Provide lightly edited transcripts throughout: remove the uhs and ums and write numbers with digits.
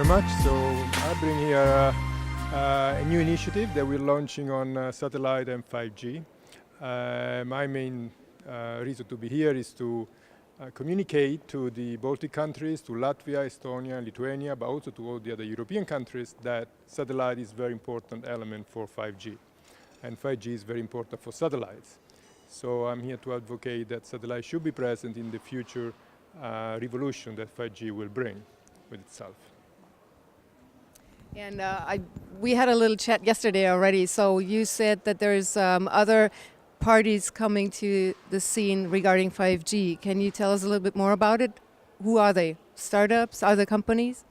much. So I bring here a new initiative that we're launching on satellite and 5G. My main reason to be here is to communicate to the Baltic countries, to Latvia, Estonia, Lithuania, but also to all the other European countries that satellite is a very important element for 5G. And 5G is very important for satellites. So I'm here to advocate that satellite should be present in the future revolution that 5G will bring with itself. And we had a little chat yesterday already, so you said that there's other parties coming to the scene regarding 5G. Can you tell us a little bit more about it? Who are they? Startups? Other companies?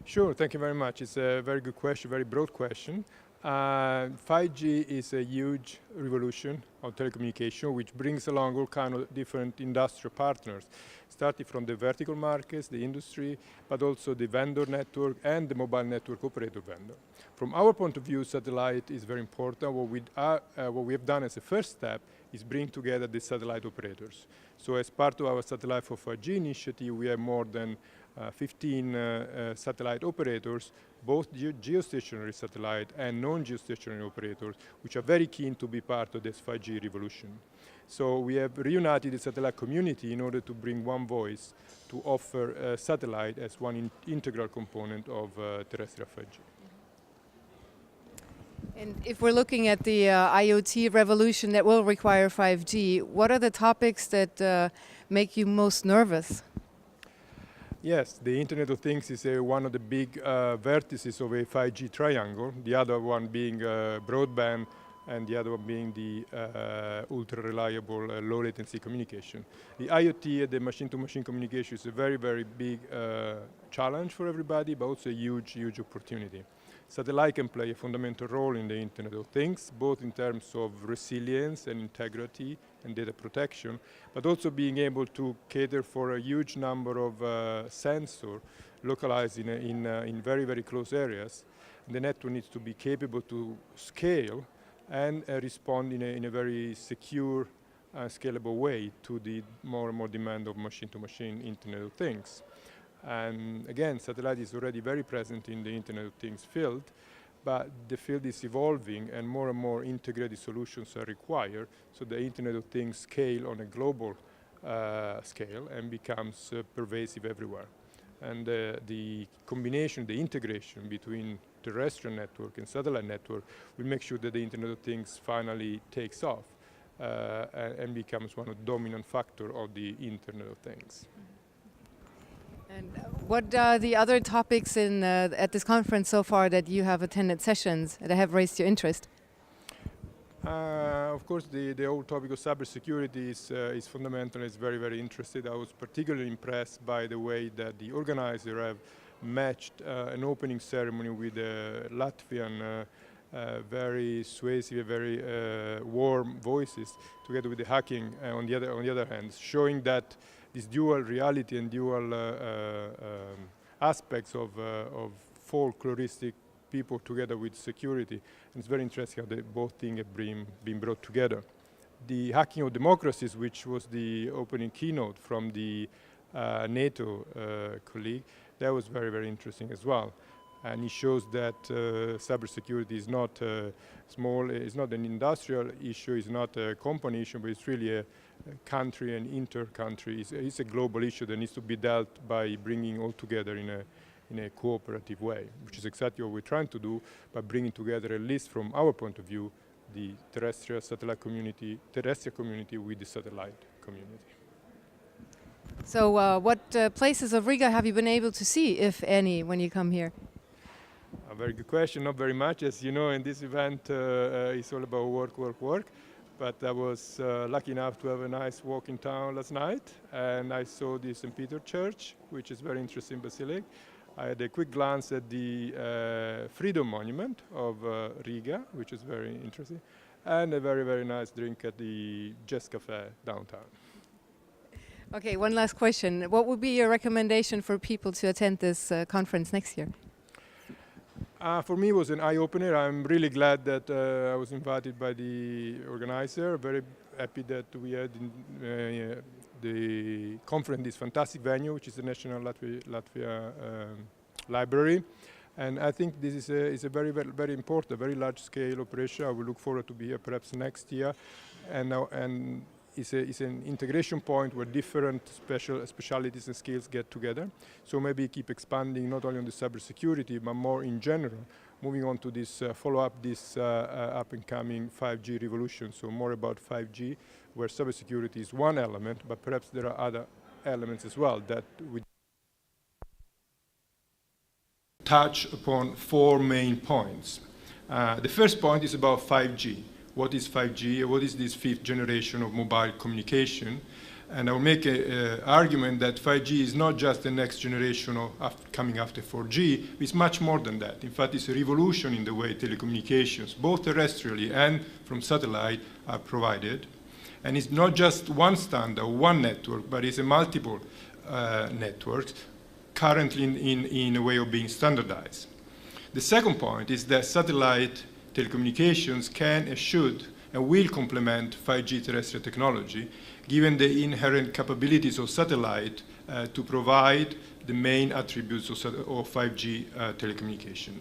Sure, thank you very much. It's a very good question, very broad question. 5G is a huge revolution of telecommunication, which brings along all kinds of different industrial partners, starting from the vertical markets, the industry, but also the vendor network and the mobile network operator vendor. From our point of view, satellite is very important. What we have done as a first step is bring together the satellite operators. So as part of our Satellite for 5G initiative, we have more than 15 satellite operators, both geostationary satellite and non-geostationary operators, which are very keen to be part of this 5G revolution. So we have reunited the satellite community in order to bring one voice to offer satellite as one integral component of terrestrial 5G. And if we're looking at the IoT revolution that will require 5G, what are the topics that make you most nervous? Yes, the Internet of Things is one of the big vertices of a 5G triangle, the other one being broadband and the other one being the ultra-reliable low-latency communication. The IoT, the machine-to-machine communication, is a very, very big challenge for everybody, but also a huge, huge opportunity. Satellite can play a fundamental role in the Internet of Things, both in terms of resilience and integrity and data protection, but also being able to cater for a huge number of sensors localized in very, very close areas. The network needs to be capable to scale and respond in a very secure and scalable way to the more and more demand of machine-to-machine Internet of Things. And again, satellite is already very present in the Internet of Things field, but the field is evolving and more integrated solutions are required, so the Internet of Things scale on a global scale and becomes pervasive everywhere. And the combination, the integration between terrestrial network and satellite network will make sure that the Internet of Things finally takes off and becomes one of the dominant factors of the Internet of Things. And what are the other topics at this conference so far that you have attended sessions that have raised your interest? Of course, the whole topic of cybersecurity is fundamental. It's very, very interesting. I was particularly impressed by the way that the organizer have matched an opening ceremony with Latvian very suasive, very warm voices, together with the hacking on the other hand, showing that this dual reality and dual aspects of folkloristic people together with security. And it's very interesting how both things have been brought together. The hacking of democracies, which was the opening keynote from the NATO colleague, that was very, very interesting as well. And it shows that cybersecurity is not it's not an industrial issue, it's not a company issue, but it's really a country and inter-country. It's a global issue that needs to be dealt by bringing all together in a cooperative way, which is exactly what we're trying to do by bringing together, at least from our point of view, the terrestrial community with the satellite community. So what places of Riga have you been able to see, if any, when you come here? A very good question, not very much. As you know, in this event, it's all about work, work, work. But I was lucky enough to have a nice walk in town last night, and I saw the St. Peter Church, which is very interesting basilica. I had a quick glance at the Freedom Monument of Riga, which is very interesting, and a very, very nice drink at the Jazz Cafe downtown. Okay, one last question. What would be your recommendation for people to attend this conference next year? For me, it was an eye-opener. I'm really glad that I was invited by the organizer. Very happy that we had the conference, this fantastic venue, which is the National Latvia library. And I think this is a very, very, very important, very large-scale operation. I will look forward to be here perhaps next year. And it's an integration point where different specialities and skills get together. So maybe keep expanding not only on the cybersecurity, but more in general, moving on to this follow-up this up-and-coming 5G revolution. So more about 5G, where cybersecurity is one element, but perhaps there are other elements as well that we touch upon 4 main points. The first point is about 5G. What is 5G? What is this 5th generation of mobile communication? And I'll make an argument that 5G is not just the next generation coming after 4G, it's much more than that. In fact, it's a revolution in the way telecommunications, both terrestrially and from satellite, are provided. And it's not just one standard, one network, but it's a multiple networks, currently in a way of being standardized. The second point is that satellite telecommunications can and should and will complement 5G terrestrial technology, given the inherent capabilities of satellite to provide the main attributes of 5G telecommunication.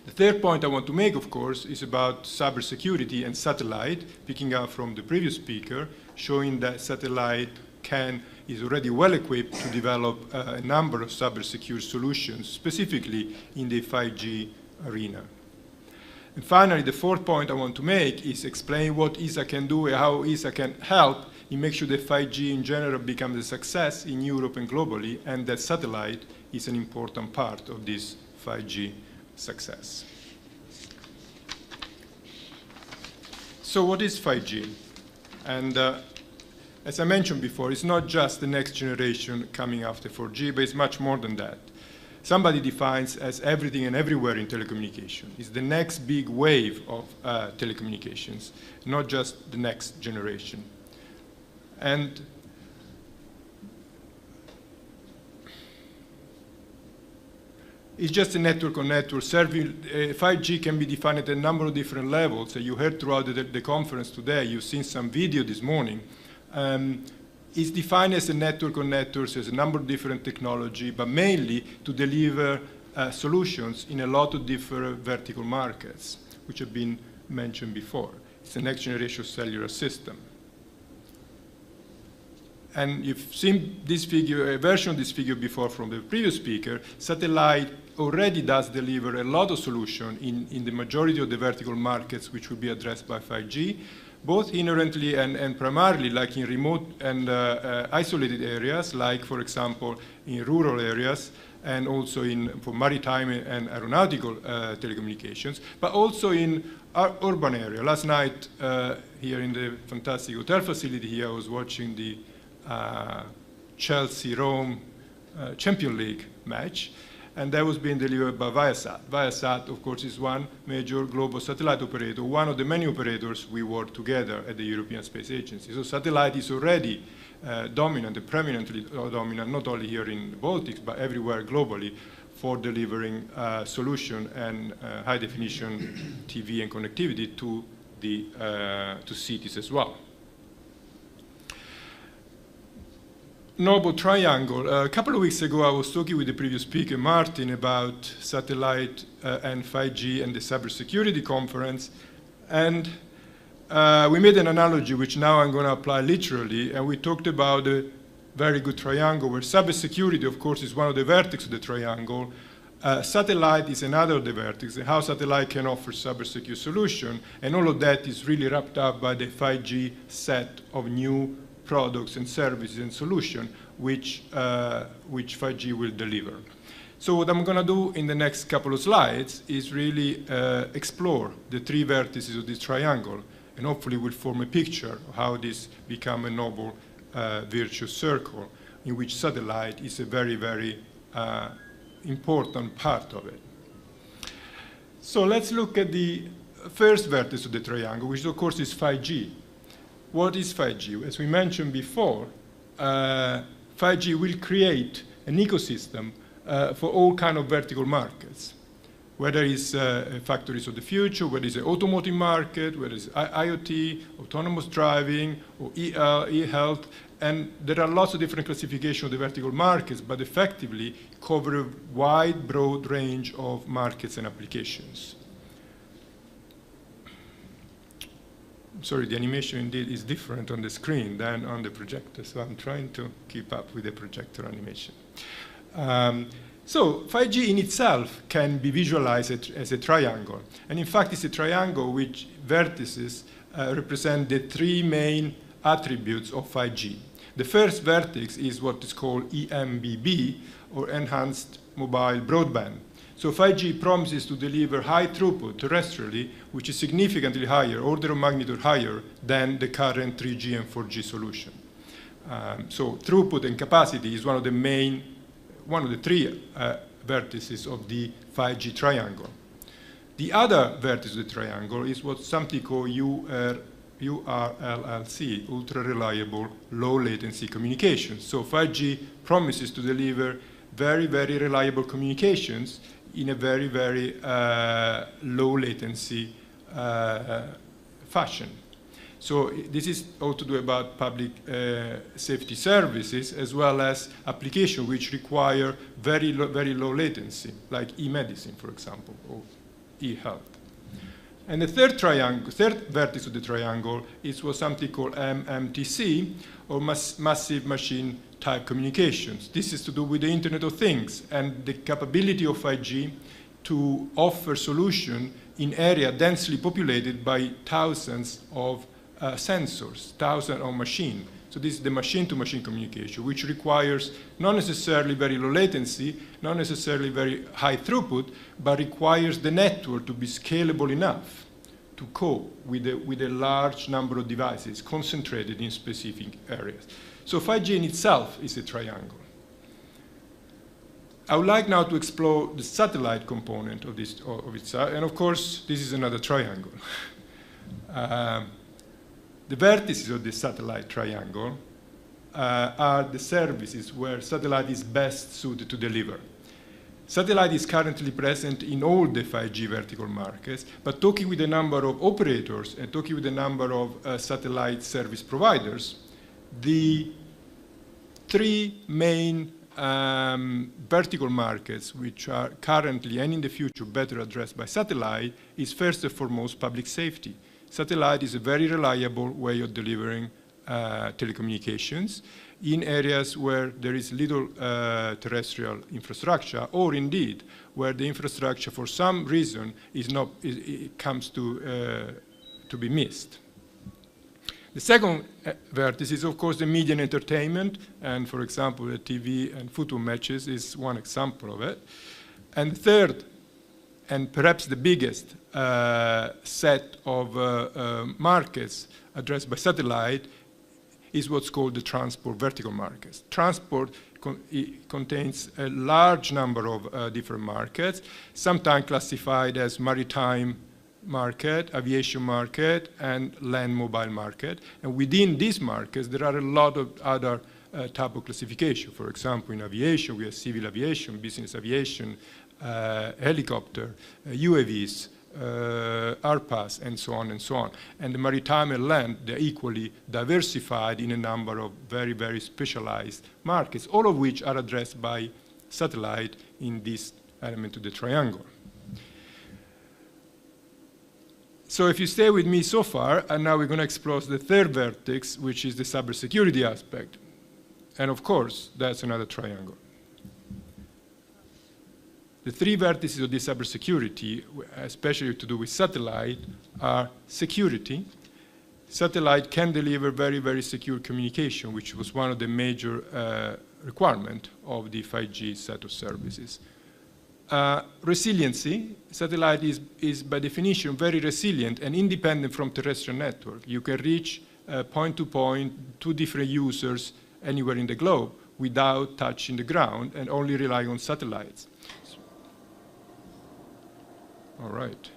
The third point I want to make, of course, is about cybersecurity and satellite, picking up from the previous speaker, showing that satellite is already well equipped to develop a number of cybersecure solutions, specifically in the 5G arena. And finally, the fourth point I want to make is explain what ESA can do and how ESA can help in making sure that 5G in general becomes a success in Europe and globally, and that satellite is an important part of this 5G success. So what is 5G? And as I mentioned before, it's not just the next generation coming after 4G, but it's much more than that. Somebody defines as everything and everywhere in telecommunication. It's the next big wave of telecommunications, not just the next generation. And it's just a network on network serving. 5G can be defined at a number of different levels. So you heard throughout the conference today, you've seen some video this morning. It's defined as a network on networks, as a number of different technology, but mainly to deliver solutions in a lot of different vertical markets, which have been mentioned before. It's the next generation cellular system. And you've seen this figure, a version of this figure before from the previous speaker. Satellite already does deliver a lot of solutions in the majority of the vertical markets which will be addressed by 5G, both inherently and primarily, like in remote and isolated areas, like, for example, in rural areas, and also for maritime and aeronautical telecommunications, but also in urban area. Last night, here in the fantastic hotel facility here, I was watching the Chelsea-Rome Champions League match, and that was being delivered by Viasat. Viasat, of course, is one major global satellite operator, one of the many operators we work together at the European Space Agency. So satellite is already dominant, and preeminently dominant, not only here in the Baltics, but everywhere globally for delivering solution and high-definition TV and connectivity to cities as well. Noble Triangle. A couple of weeks ago, I was talking with the previous speaker, Martin, about satellite and 5G and the cybersecurity conference. And we made an analogy, which now I'm going to apply literally. And we talked about a very good triangle, where cybersecurity, of course, is one of the vertices of the triangle. Satellite is another of the vertices, how satellite can offer cybersecure solution. And all of that is really wrapped up by the 5G set of new products and services and solutions which 5G will deliver. So what I'm going to do in the next couple of slides is really explore the 3 vertices of this triangle, and hopefully we'll form a picture of how this becomes a noble virtuous circle in which satellite is a very, very important part of it. So let's look at the first vertex of the triangle, which of course is 5G. What is 5G? As we mentioned before, 5G will create an ecosystem for all kinds of vertical markets, whether it's factories of the future, whether it's an automotive market, whether it's IoT, autonomous driving, or e-health, And there are lots of different classifications of the vertical markets, but effectively cover a wide, broad range of markets and applications. Sorry, the animation indeed is different on the screen than on the projector, so I'm trying to keep up with the projector animation. So 5G in itself can be visualized as a triangle. And in fact, it's a triangle which vertices represent the three main attributes of 5G. The first vertex is what is called EMBB, or Enhanced Mobile Broadband. So 5G promises to deliver high throughput terrestrially, which is significantly higher, order of magnitude higher than the current 3G and 4G solution. So throughput and capacity is one of the three vertices of the 5G triangle. The other vertex of the triangle is what something called URLLC, ultra reliable low latency communications. So 5G promises to deliver very, very reliable communications in a very, very low latency fashion. So this is all to do about public safety services as well as applications which require very low latency, like e-medicine, for example, or e-health. And the third vertex of the triangle is what something called MMTC, or massive machine type communications. This is to do with the Internet of Things and the capability of 5G to offer solutions in areas densely populated by thousands of sensors, thousands of machines. So this is the machine-to-machine communication, which requires not necessarily very low latency, not necessarily very high throughput, but requires the network to be scalable enough to cope with a large number of devices concentrated in specific areas. So 5G in itself is a triangle. I would like now to explore the satellite component of it, and of course, this is another triangle. The vertices of the satellite triangle are the services where satellite is best suited to deliver. Satellite is currently present in all the 5G vertical markets, but talking with a number of operators and talking with a number of satellite service providers, the three main vertical markets which are currently and in the future better addressed by satellite is first and foremost public safety. Satellite is a very reliable way of delivering telecommunications in areas where there is little terrestrial infrastructure, or indeed where the infrastructure for some reason it comes to be missed. The second vertex is, of course, the media and entertainment, and for example, the TV and football matches is one example of it. And the third, and perhaps the biggest set of markets addressed by satellite is what's called the transport vertical markets. Transport contains a large number of different markets, sometimes classified as maritime market, aviation market, and land mobile market. And within these markets, there are a lot of other type of classification. For example, in aviation, we have civil aviation, business aviation, helicopter, UAVs, RPAS, and so on and so on. And the maritime and land, they're equally diversified in a number of very, very specialized markets, all of which are addressed by satellite in this element of the triangle. So if you stay with me so far, and now we're going to explore the third vertex, which is the cybersecurity aspect. And of course, that's another triangle. The three vertices of the cybersecurity, especially to do with satellite, are security. Satellite can deliver very, very secure communication, which was one of the major requirements of the 5G set of services. Resiliency. Satellite is by definition very resilient and independent from terrestrial network. You can reach point to point, two different users anywhere in the globe without touching the ground and only rely on satellites. All right.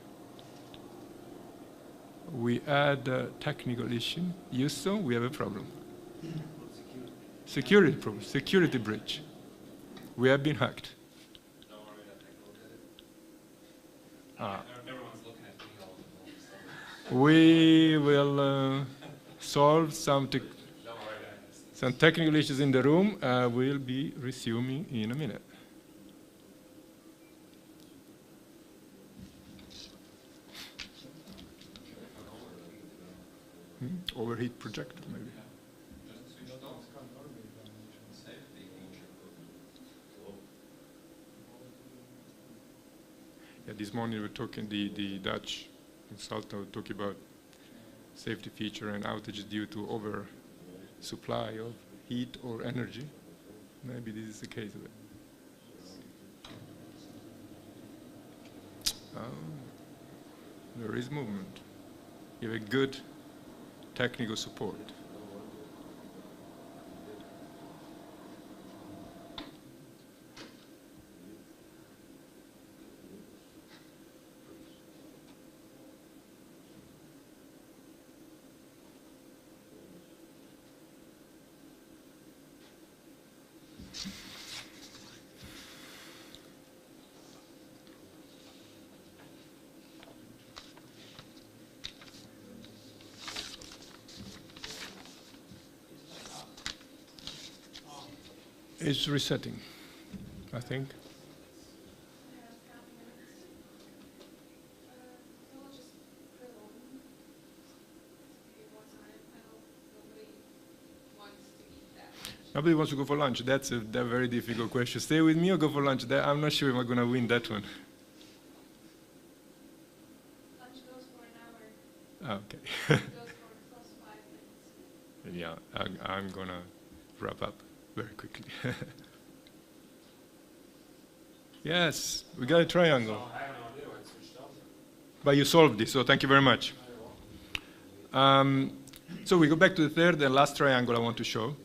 We had a technical issue. Houston, we have a problem. Security problem, security breach. We have been hacked. Everyone's looking at me all the time. We will solve something. Don't worry, I understand. Some technical issues in the room. We'll be resuming in a minute. Overheat projector, maybe. Yeah, this morning we were talking, the Dutch consultant was talking about safety feature and outages due to oversupply of heat or energy. Maybe this is the case of it. Oh, there is movement. You have a good technical support. It's resetting, I think. Nobody wants to go for lunch. That's a very difficult question. Stay with me or go for lunch? I'm not sure if I'm going to win that one. Lunch goes for an hour. Okay. It goes for +5 minutes. Yeah, I'm going to wrap up very quickly. Yes, we got a triangle. I have no idea why it switched off. But you solved this, so thank you very much. So we go back to the third and last triangle I want to show,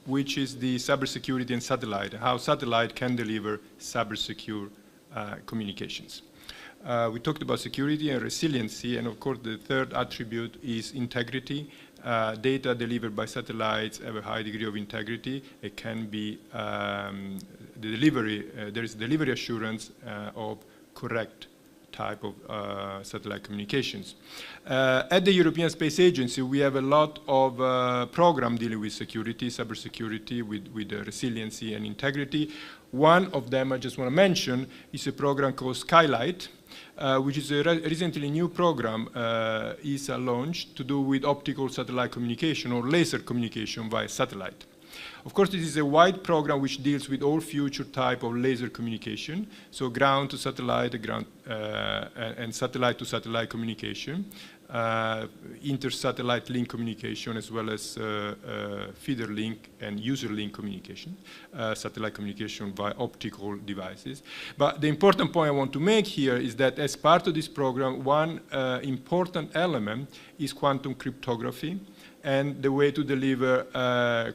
which is the cybersecurity and satellite, how satellite can deliver cybersecure communications. We talked about security and resiliency, and of course the third attribute is integrity. Data delivered by satellites have a high degree of integrity. It can be the delivery. There is delivery assurance of correct type of satellite communications. At the European Space Agency, we have a lot of program dealing with security, cybersecurity, with resiliency and integrity. One of them I just want to mention is a program called Skylight, which is a recently new program ESA launched to do with optical satellite communication or laser communication via satellite. Of course, this is a wide program which deals with all future type of laser communication, so ground to satellite, and satellite to satellite communication, inter-satellite link communication, as well as feeder link and user link communication, satellite communication via optical devices. But the important point I want to make here is that as part of this program, one important element is quantum cryptography and the way to deliver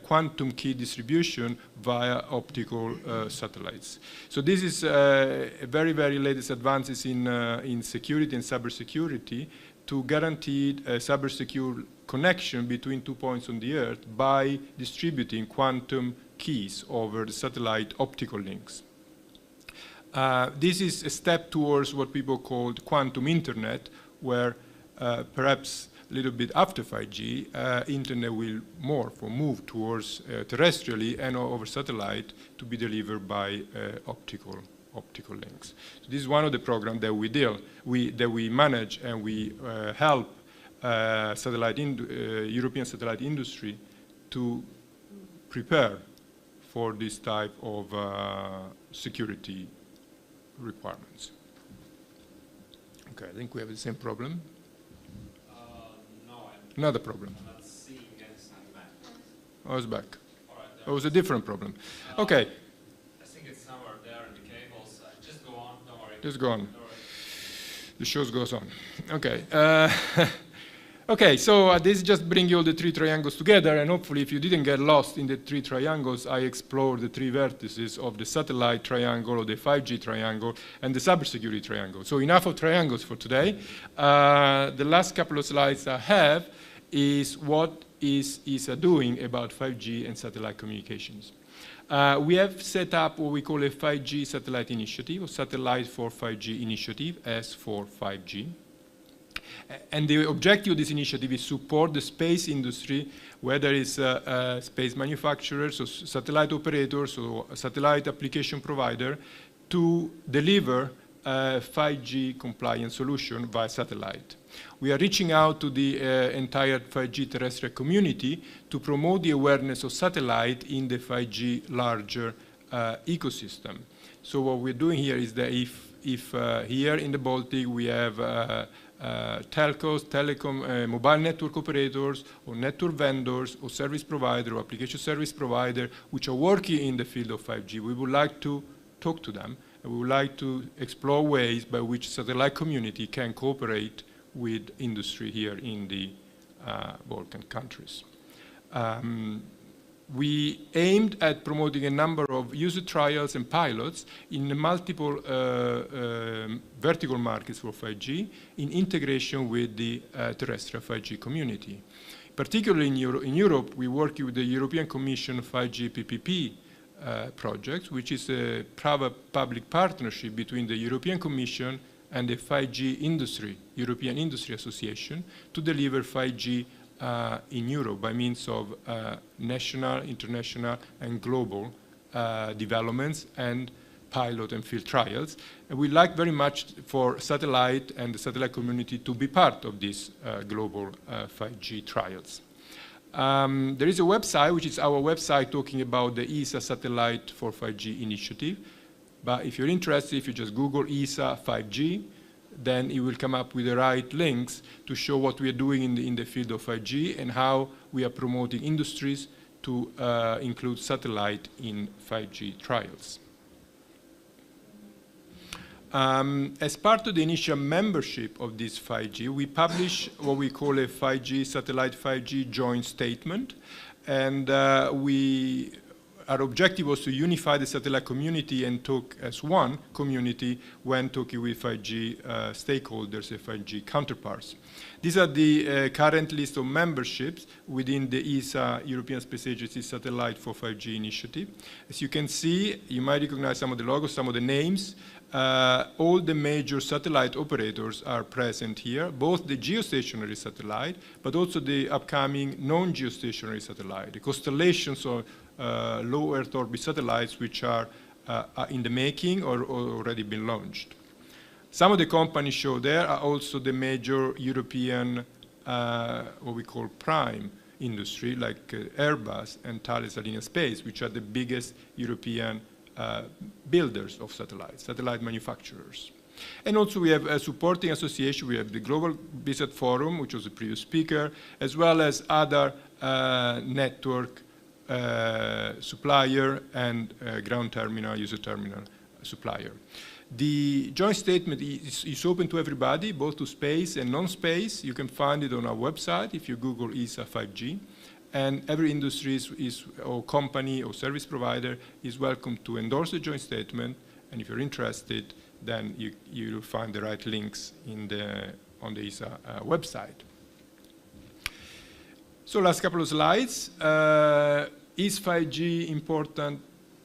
quantum key distribution via optical satellites. So this is a very, very latest advances in security and cybersecurity to guarantee a cybersecure connection between 2 points on the Earth by distributing quantum keys over the satellite optical links. This is a step towards what people call quantum internet, where perhaps a little bit after 5G, internet will move towards terrestrially and over satellite to be delivered by optical links. So this is one of the programs that we manage, and we help European satellite industry to prepare for this type of security requirements. Okay, I think we have the same problem. Another problem. I'm not seeing anything back. Oh, it's back. All right, It was a different problem. Okay. I think it's somewhere there in the cables. Just go on, don't worry. Just go on. Don't worry. The show goes on. Okay. Okay, so this just brings you all the three triangles together, and hopefully if you didn't get lost in the three triangles, I explored the three vertices of the satellite triangle, or the 5G triangle, and the cybersecurity triangle. So enough of triangles for today. The last couple of slides I have is what is ESA doing about 5G and satellite communications. We have set up what we call a 5G satellite initiative, or Satellite for 5G initiative, S for 5G. And the objective of this initiative is support the space industry, whether it's space manufacturers or satellite operators or satellite application provider, to deliver a 5G compliant solution via satellite. We are reaching out to the entire 5G terrestrial community to promote the awareness of satellite in the 5G larger ecosystem. So what we're doing here is that if here in the Baltic we have telcos, telecom, mobile network operators, or network vendors, or service provider, or application service provider, which are working in the field of 5G, we would like to talk to them, and we would like to explore ways by which satellite community can cooperate with industry here in the Balkan countries. We aimed at promoting a number of user trials and pilots in multiple vertical markets for 5G in integration with the terrestrial 5G community. Particularly in Europe, we work with the European Commission 5G PPP project, which is a private-public partnership between the European Commission and the 5G industry, European Industry Association, to deliver 5G in Europe by means of national, international, and global developments and pilot and field trials. And we like very much for satellite and the satellite community to be part of these global 5G trials. There is a website, which is our website, talking about the ESA Satellite for 5G initiative. But if you're interested, if you just Google ESA 5G, then it will come up with the right links to show what we are doing in the field of 5G and how we are promoting industries to include satellite in 5G trials. As part of the initial membership of this 5G, we publish what we call a 5G satellite 5G joint statement, and our objective was to unify the satellite community and talk as one community when talking with 5G stakeholders and 5G counterparts. These are the current list of memberships within the ESA, European Space Agency Satellite for 5G initiative. As you can see, you might recognize some of the logos, some of the names. All the major satellite operators are present here, both the geostationary satellite, but also the upcoming non-geostationary satellite, the constellations of low Earth orbit satellites which are in the making or already been launched. Some of the companies shown there are also the major European, what we call prime industry, like Airbus and Thales Alenia Space, which are the biggest European builders of satellites, satellite manufacturers. And also we have a supporting association. We have the Global Business Forum, which was the previous speaker, as well as other network supplier and ground terminal, user terminal supplier. The joint statement is open to everybody, both to space and non-space. You can find it on our website if you Google ESA 5G. And every industry or company or service provider is welcome to endorse the joint statement. And if you're interested, then you will find the right links on the ESA website. So last couple of slides. Is 5G important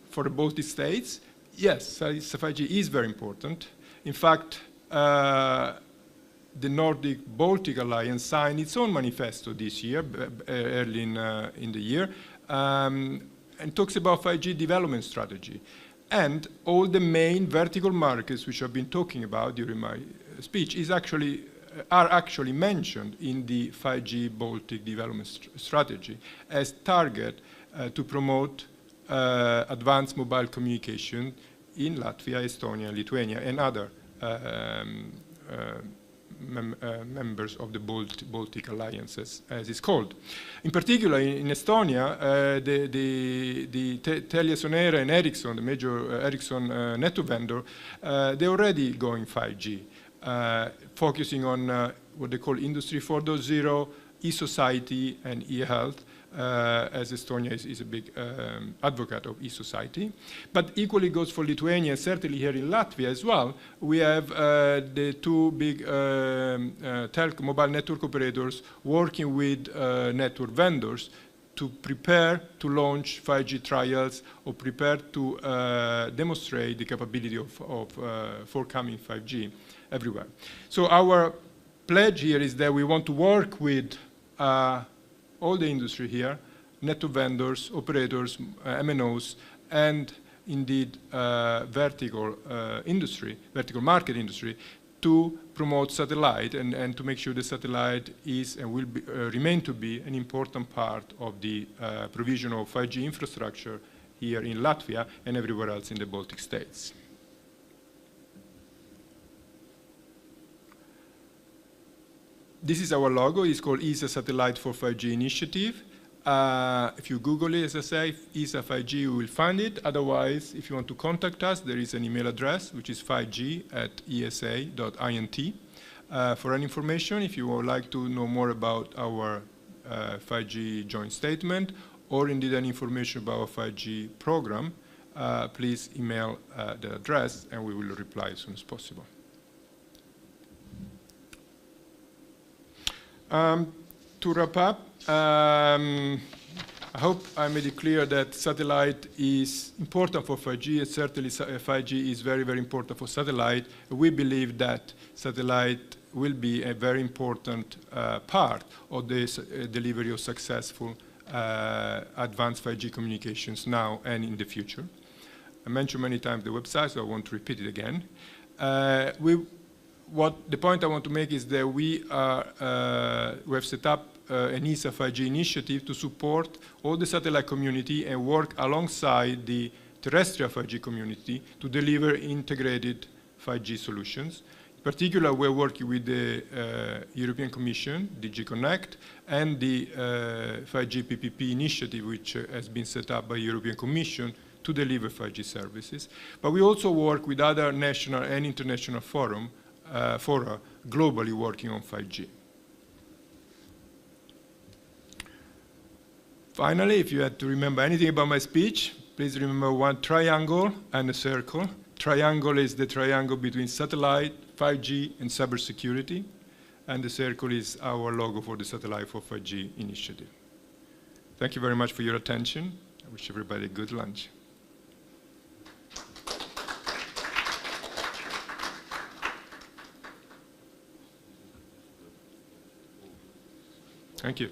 for the Baltic states? Yes, 5G is very important. In fact, the Nordic Baltic Alliance signed its own manifesto this year, early in the year, and talks about 5G development strategy. And all the main vertical markets which I've been talking about during my speech are actually mentioned in the 5G Baltic development strategy as target to promote advanced mobile communication in Latvia, Estonia, Lithuania, and other members of the Baltic Alliance, as it's called. In particular, in Estonia, the TeliaSonera and Ericsson, the major Ericsson network vendor, they're already going 5G, focusing on what they call Industry 4.0, e-society, and e-health, as Estonia is a big advocate of e-society. But equally goes for Lithuania, and certainly here in Latvia as well. We have the two big mobile network operators working with network vendors to prepare to launch 5G trials or prepare to demonstrate the capability of forthcoming 5G everywhere. So our pledge here is that we want to work with all the industry here, network vendors, operators, MNOs, and indeed vertical market industry, to promote satellite and to make sure the satellite is and will be, remain to be an important part of the provision of 5G infrastructure here in Latvia and everywhere else in the Baltic States. This is our logo. It's called ESA Satellite for 5G Initiative. If you Google it, as I say, ESA 5G, you will find it. Otherwise, if you want to contact us, there is an email address, which is 5g@esa.int. For any information, if you would like to know more about our 5G joint statement, or indeed any information about our 5G program, please email the address, and we will reply as soon as possible. To wrap up, I hope I made it clear that satellite is important for 5G, and certainly 5G is very, very important for satellite. We believe that satellite will be a very important part of the delivery of successful advanced 5G communications now and in the future. I mentioned many times the website, so I won't repeat it again. The point I want to make is that we have set up an ESA 5G initiative to support all the satellite community and work alongside the terrestrial 5G community to deliver integrated 5G solutions. In particular, we're working with the European Commission, DG Connect, and the 5G PPP initiative, which has been set up by the European Commission to deliver 5G services. But we also work with other national and international fora globally working on 5G. Finally, if you had to remember anything about my speech, please remember one triangle and a circle. Triangle is the triangle between satellite, 5G, and cybersecurity. And the circle is our logo for the Satellite for 5G initiative. Thank you very much for your attention. I wish everybody a good lunch. Thank you.